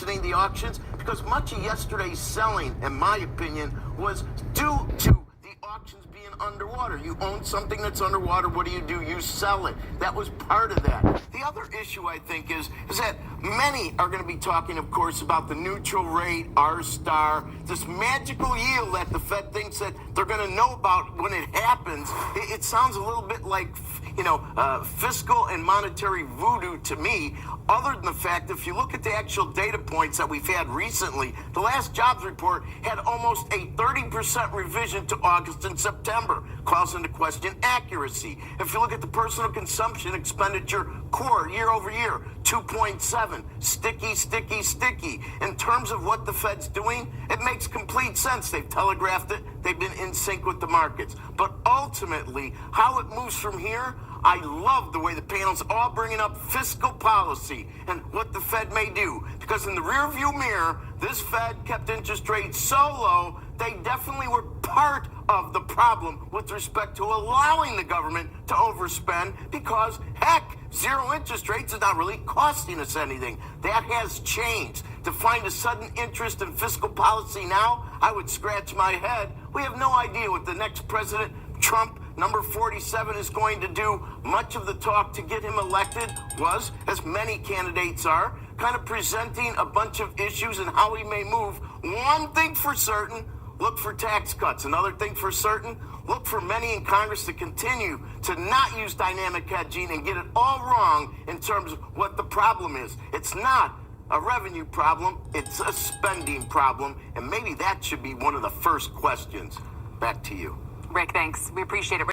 mentioning the auctions because much of yesterday's selling, in my opinion, was due to the auctions being underwater. You own something that's underwater, what do? You sell it. That was part of that. The other issue, I think, is that many are going to be talking, of course, about the neutral rate, R-star, this magical yield that the Fed thinks that they're going to know about when it happens. It sounds a little bit like, fiscal and monetary voodoo to me, other than the fact that if you look at the actual data points that we've had recently, the last jobs report had almost a 30% revision to August and September, calls into question accuracy. If you look at the personal consumption expenditure core year over year, 2.7, sticky. In terms of what the Fed's doing, it makes complete sense. They've telegraphed it. They've been in sync with the markets. But ultimately, how it moves from here, I love the way the panel's all bringing up fiscal policy and what the Fed may do. Because in the rearview mirror, this Fed kept interest rates so low, they definitely were part of the problem with respect to allowing the government to overspend because, heck, zero interest rates is not really costing us anything. That has changed. To find a sudden interest in fiscal policy now, I would scratch my head. We have no idea what the next president, Trump, number 47, is going to do. Much of the talk to get him elected was, as many candidates are, kind of presenting a bunch of issues and how he may move. One thing for certain, look for tax cuts. Another thing for certain, look for many in Congress to continue to not use dynamic hedging and get it all wrong in terms of what the problem is. It's not a revenue problem, it's a spending problem, and maybe that should be one of the first questions. Back to you. Rick, thanks. We appreciate it.